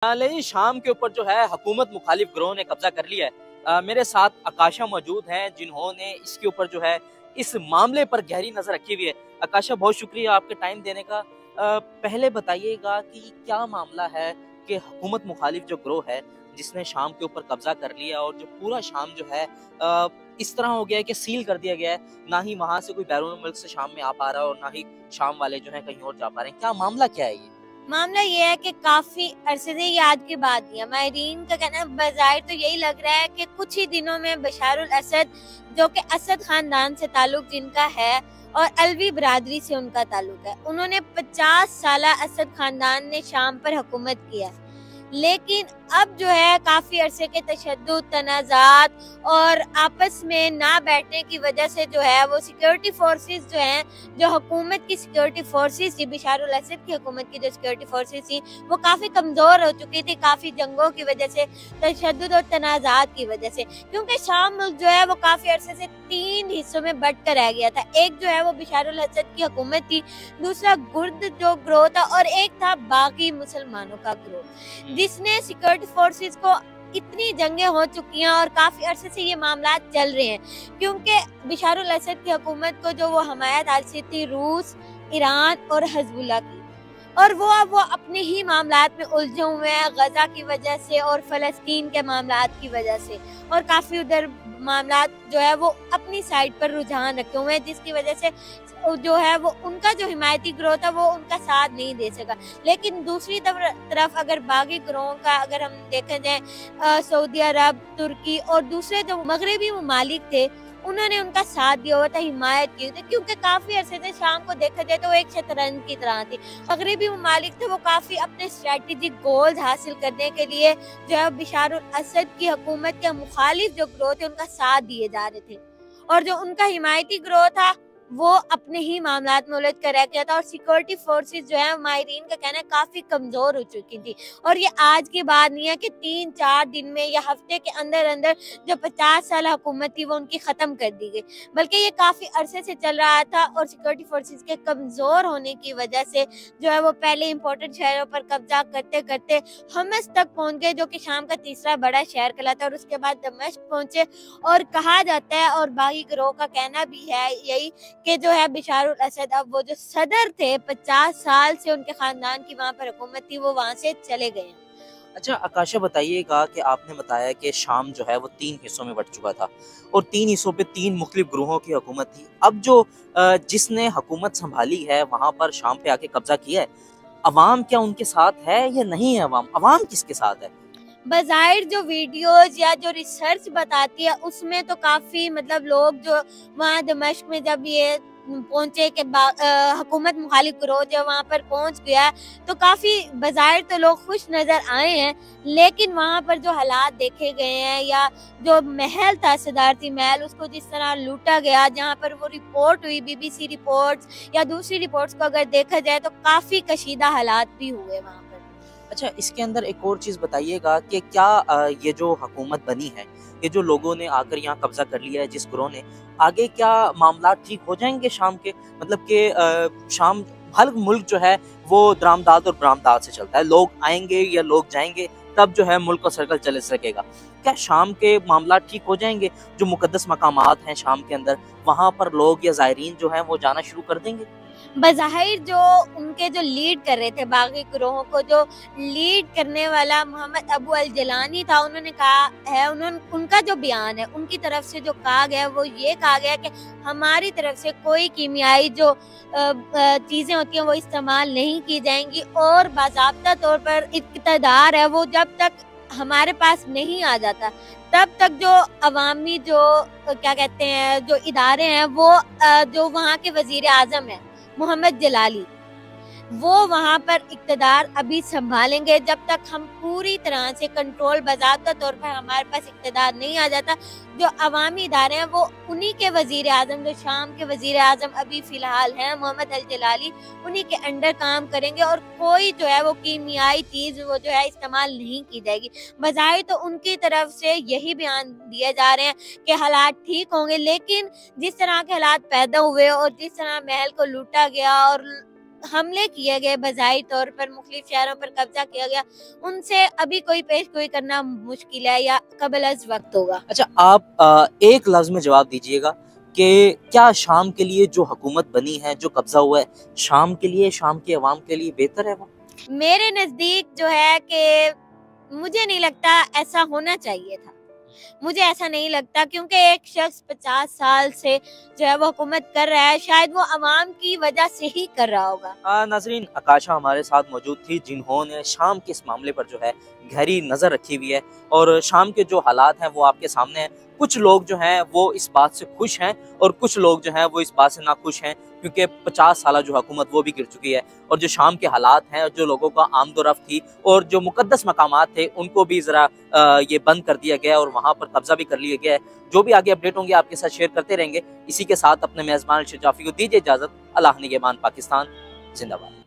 लेकिन शाम के ऊपर जो है हुकूमत मुखालिफ ग्रोह ने कब्जा कर लिया है। मेरे साथ आकाशा मौजूद हैं जिन्होंने इसके ऊपर जो है इस मामले पर गहरी नजर रखी हुई है। आकाशा, बहुत शुक्रिया आपके टाइम देने का। पहले बताइएगा कि क्या मामला है कि हुकूमत मुखालिफ जो ग्रोह है जिसने शाम के ऊपर कब्जा कर लिया और जो पूरा शाम जो है इस तरह हो गया है कि सील कर दिया गया है, ना ही वहां से कोई बैरून मुल्क से शाम में आ पा रहा है और ना ही शाम वाले जो है कहीं और जा पा रहे हैं। क्या मामला क्या है ये? मामला ये है कि काफी अरसे से ये आज की बात नहीं है। माहिरीन का कहना बज़ाहिर तो यही लग रहा है कि कुछ ही दिनों में बशारुल असद, जो कि असद खानदान से ताल्लुक जिनका है और अलवी बरादरी से उनका ताल्लुक है, उन्होंने 50 साल असद खानदान ने शाम पर हुकूमत किया है। लेकिन अब जो है काफी अरसे के तशद्दुद, तनाज़ात और आपस में ना बैठने की वजह से जो है वो सिक्योरिटी फोर्सेस जो हैं, जो हुकूमत की सिक्योरिटी फोर्सेस थी, बशारुल असद की हुकूमत की जो सिक्योरिटी फोर्सेस थी, वो काफी कमजोर हो चुकी थी, काफी जंगों की वजह से, तशद्दुद और तनाज़ात की वजह से। क्योंकि शाम मुल्क जो है वो काफी अरसे से 3 हिस्सों में बट कर रह गया था। एक जो है वो बशारुल असद की हुकूमत थी, दूसरा गुर्द जो ग्रोह था, और एक था बाकी मुसलमानों का ग्रोह, जिसने सिक्योरिटी फोर्सेस को इतनी जंगें हो चुकी हैं और काफी अरसे से ये मामला चल रहे हैं। क्योंकि बशारुल असद की हुकूमत को जो वो हमायत हासिल थी रूस, ईरान और हिजबुल्लाह की, और वो अब वो अपने ही मामलात में उलझे हुए हैं, गजा की वजह से और फलस्तीन के मामलात की वजह से, और काफी उधर मामलात जो है वो अपनी साइड पर रुझान रखे हुए हैं, जिसकी वजह से जो है वो उनका जो हिमायती ग्रोह था वो उनका साथ नहीं दे सका। लेकिन दूसरी तरफ अगर बागी ग्रोह का अगर हम देखा जाए, सऊदी अरब, तुर्की और दूसरे जो मगरबी ममालिक थे, उन्होंने उनका साथ दिया हुआ था, हिमायत की थी। क्योंकि काफी अरसे से शाम को देखा जाए तो वो एक शतरंज की तरह थी। मगरबी ममालिक थे, वो काफी अपने स्ट्रेटेजिक गोल्स हासिल करने के लिए जो है बशारुल असद की हुकूमत के मुखालिफ जो ग्रोह थे उनका साथ दिए जा रहे थे, और जो उनका हिमायती ग्रोह था वो अपने ही मामलात में उलझ कर रह गया था। और सिक्योरिटी फोर्सेस जो है माहिरीन का कहना है काफी कमजोर हो चुकी थी। और ये आज की बात नहीं है कि 3-4 दिन में या हफ्ते के अंदर अंदर जो 50 साल हुकूमत थी वो उनकी खत्म कर दी गई, बल्कि ये काफी अरसे से चल रहा था। और सिक्योरिटी फोर्सेस के कमजोर होने की वजह से जो है वो पहले इम्पोर्टेंट शहरों पर कब्जा करते करते हमस तक पहुंच गए, जो कि शाम का तीसरा बड़ा शहर कहलाता है, और उसके बाद दमिश्क पहुंचे। और कहा जाता है, और बागी गिरोह का कहना भी है यही, कि जो है बशारुल असद अब वो जो सदर थे 50 साल से उनके खानदान की वहाँ पर हुकूमत थी, वो वहाँ से चले गए हैं। अच्छा आकाशा, बताइएगा कि आपने बताया कि शाम जो है वो 3 हिस्सों में बट चुका था और 3 हिस्सों पे 3 मुख्तलिफ ग्रोहों की हुकूमत थी। अब जो जिसने हुकूमत संभाली है वहाँ पर शाम पे आके कब्जा किया है, अवाम क्या उनके साथ है या नहीं है? अवाम किसके साथ है? बज़ाहिर जो वीडियोज या जो रिसर्च बताती है उसमें तो काफी मतलब लोग जो वहाँ दमिश्क में जब ये पहुंचे कि हुकूमत मुखालिफ ग्रोह जो वहाँ पर पहुंच गया, तो काफी बज़ाहिर तो लोग खुश नजर आए हैं। लेकिन वहाँ पर जो हालात देखे गए हैं, या जो महल था सदारती महल, उसको जिस तरह लूटा गया, जहाँ पर वो रिपोर्ट हुई, BBC रिपोर्ट्स या दूसरी रिपोर्ट्स को अगर देखा जाए तो काफी कशीदा हालात भी हुए वहाँ पर। अच्छा, इसके अंदर एक और चीज़ बताइएगा कि क्या ये जो हुकूमत बनी है, ये जो लोगों ने आकर यहाँ कब्जा कर लिया है जिस ग्रोह ने, आगे क्या मामला ठीक हो जाएंगे शाम के? मतलब कि शाम हर मुल्क जो है वो दरामदाद और बरामदाद से चलता है, लोग आएंगे या लोग जाएंगे तब जो है मुल्क का सर्कल चल सकेगा। क्या शाम के मामला ठीक हो जाएंगे? जो मुकद्दस मकामात हैं शाम के अंदर, वहाँ पर लोग या ज़ायरीन जो हैं वो जाना शुरू कर देंगे? बज़ाहिर जो उनके जो लीड कर रहे थे बागी ग्रोहों को, जो लीड करने वाला मोहम्मद अबू अल जलानी था, उन्होंने कहा है, उनका जो बयान है, उनकी तरफ से जो कहा गया वो ये कहा गया कि हमारी तरफ से कोई कीमियाई जो चीजें होती हैं वो इस्तेमाल नहीं की जाएंगी, और बाज़ाब्ता तौर पर इक़्तिदार है वो जब तक हमारे पास नहीं आ जाता तब तक जो अवामी जो क्या कहते हैं जो इदारे हैं वो जो वहाँ के वजीर आजम है मोहम्मद जलाली, वो वहाँ पर इक़्तिदार अभी संभालेंगे। जब तक हम पूरी तरह से कंट्रोल बाज़ाब्ता तौर पर हमारे पास इक़्तिदार नहीं आ जाता, जो अवामी इदारे हैं वो उन्हीं के वजीर आजम, जो शाम के वजीर आजम अभी फिलहाल हैं मोहम्मद अल जलाली, उन्हीं के अंडर काम करेंगे, और कोई जो है वो कीमियाई चीज वो जो है इस्तेमाल नहीं की जाएगी। बज़ाहिर तो उनकी तरफ से यही बयान दिए जा रहे हैं कि हालात ठीक होंगे, लेकिन जिस तरह के हालात पैदा हुए और जिस तरह महल को लूटा गया और हमले किए गए बज़ाहिर तौर पर मुख्तलिफ शहरों पर कब्जा किया गया, उनसे अभी कोई पेश गोई करना मुश्किल है या कबल अज़ वक्त होगा। अच्छा, आप एक लफ्ज़ में जवाब दीजिएगा कि क्या शाम के लिए जो हुकूमत बनी है, जो कब्जा हुआ है, शाम के लिए, शाम के अवाम के लिए बेहतर है वो? मेरे नज़दीक जो है कि मुझे नहीं लगता ऐसा होना चाहिए था। मुझे ऐसा नहीं लगता, क्योंकि एक शख्स 50 साल से जो है वो हुकूमत कर रहा है, शायद वो अवाम की वजह से ही कर रहा होगा। नाज़रीन, आकाशा हमारे साथ मौजूद थी, जिन्होंने शाम के इस मामले पर जो है गहरी नज़र रखी हुई है और शाम के जो हालात हैं वो आपके सामने हैं। कुछ लोग जो हैं वो इस बात से खुश हैं और कुछ लोग जो हैं वो इस बात से नाखुश हैं, क्योंकि 50 साल जो हुकूमत वो भी गिर चुकी है और जो शाम के हालात हैं, जो लोगों का आमदोरफ्त थी और जो मुकद्दस मकामात थे उनको भी ज़रा ये बंद कर दिया गया और वहाँ पर कब्जा भी कर लिया गया है। जो भी आगे अपडेट होंगे आपके साथ शेयर करते रहेंगे। इसी के साथ अपने मेज़बान अर्शद जाफ़ी को दीजिए इजाज़त। अल्लाह निगहबान। पाकिस्तान जिंदाबाद।